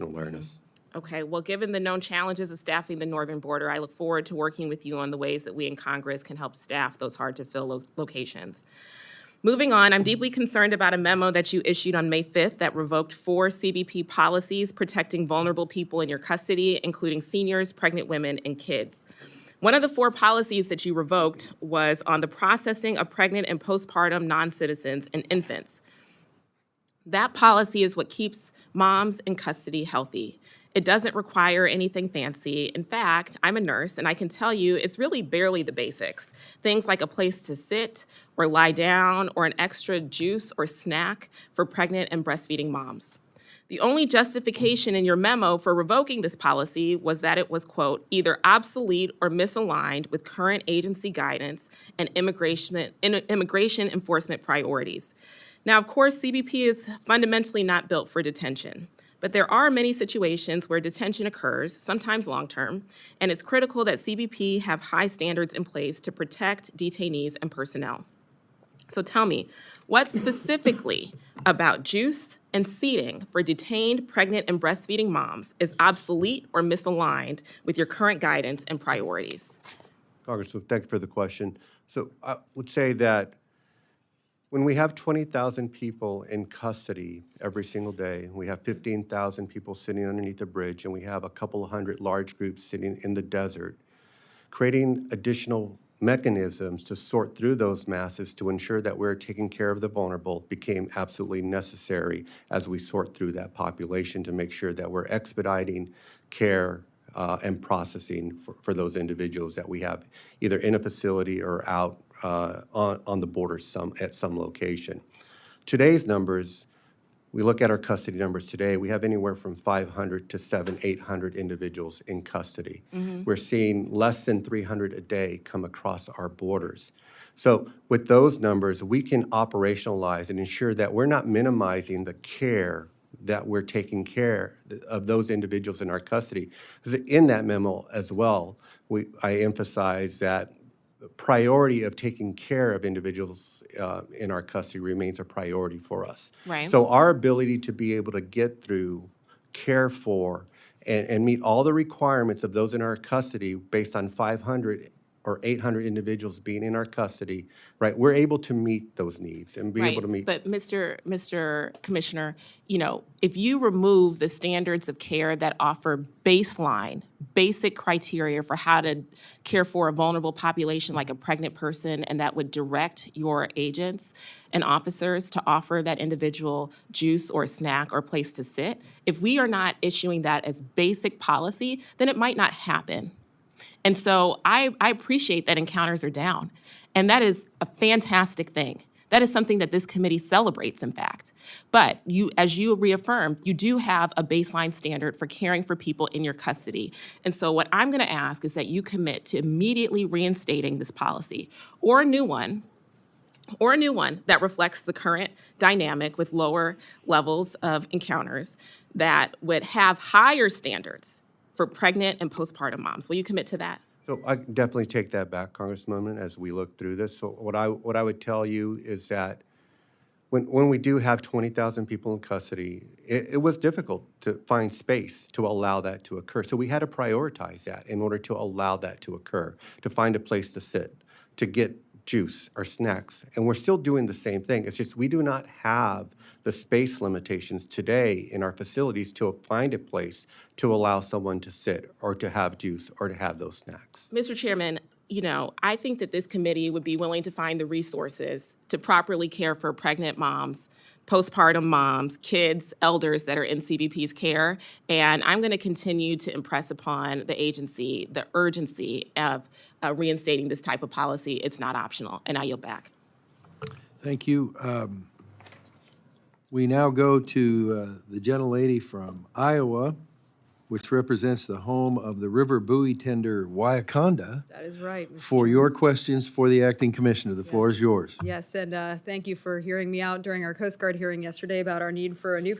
awareness. Okay, well, given the known challenges of staffing the northern border, I look forward to working with you on the ways that we in Congress can help staff those hard-to-fill locations. Moving on, I'm deeply concerned about a memo that you issued on May 5th that revoked 4 CBP policies protecting vulnerable people in your custody, including seniors, pregnant women, and kids. One of the 4 policies that you revoked was on the processing of pregnant and postpartum non-citizens and infants. That policy is what keeps moms in custody healthy. It doesn't require anything fancy. In fact, I'm a nurse, and I can tell you it's really barely the basics. Things like a place to sit or lie down or an extra juice or snack for pregnant and breastfeeding moms. The only justification in your memo for revoking this policy was that it was, quote, either obsolete or misaligned with current agency guidance and immigration enforcement priorities. Now, of course, CBP is fundamentally not built for detention, but there are many situations where detention occurs, sometimes long-term, and it's critical that CBP have high standards in place to protect detainees and personnel. So tell me, what specifically about juice and seating for detained, pregnant, and breastfeeding moms is obsolete or misaligned with your current guidance and priorities? Congressman, thank you for the question. So I would say that when we have 20,000 people in custody every single day, we have 15,000 people sitting underneath a bridge, and we have a couple of hundred large groups sitting in the desert, creating additional mechanisms to sort through those masses to ensure that we're taking care of the vulnerable became absolutely necessary as we sort through that population to make sure that we're expediting care and processing for those individuals that we have either in a facility or out on the border at some location. Today's numbers, we look at our custody numbers today, we have anywhere from 500 to 800 individuals in custody. We're seeing less than 300 a day come across our borders. So with those numbers, we can operationalize and ensure that we're not minimizing the care that we're taking care of those individuals in our custody. Because in that memo as well, I emphasize that the priority of taking care of individuals in our custody remains a priority for us. Right. So our ability to be able to get through, care for, and meet all the requirements of those in our custody based on 500 or 800 individuals being in our custody, right, we're able to meet those needs and be able to meet. But Mr. Commissioner, you know, if you remove the standards of care that offer basic criteria for how to care for a vulnerable population like a pregnant person, and that would direct your agents and officers to offer that individual juice or snack or place to sit, if we are not issuing that as basic policy, then it might not happen. And so I appreciate that encounters are down, and that is a fantastic thing. That is something that this committee celebrates, in fact. But as you reaffirmed, you do have a baseline standard for caring for people in your custody. And so what I'm going to ask is that you commit to immediately reinstating this policy or a new one that reflects the current dynamic with lower levels of encounters that would have higher standards for pregnant and postpartum moms. Will you commit to that? So I definitely take that back, Congresswoman, as we look through this. So what I would tell you is that when we do have 20,000 people in custody, it was difficult to find space to allow that to occur. So we had to prioritize that in order to allow that to occur, to find a place to sit, to get juice or snacks. And we're still doing the same thing. It's just we do not have the space limitations today in our facilities to find a place to allow someone to sit or to have juice or to have those snacks. Mr. Chairman, you know, I think that this committee would be willing to find the resources to properly care for pregnant moms, postpartum moms, kids, elders that are in CBP's care. And I'm going to continue to impress upon the agency the urgency of reinstating this type of policy. It's not optional. And I yield back. Thank you. We now go to the gentlelady from Iowa, which represents the home of the river buoy tender Wyaconda. That is right, Mr. For your questions for the acting commissioner. The floor is yours. Yes, and thank you for hearing me out during our Coast Guard hearing yesterday about our need for a new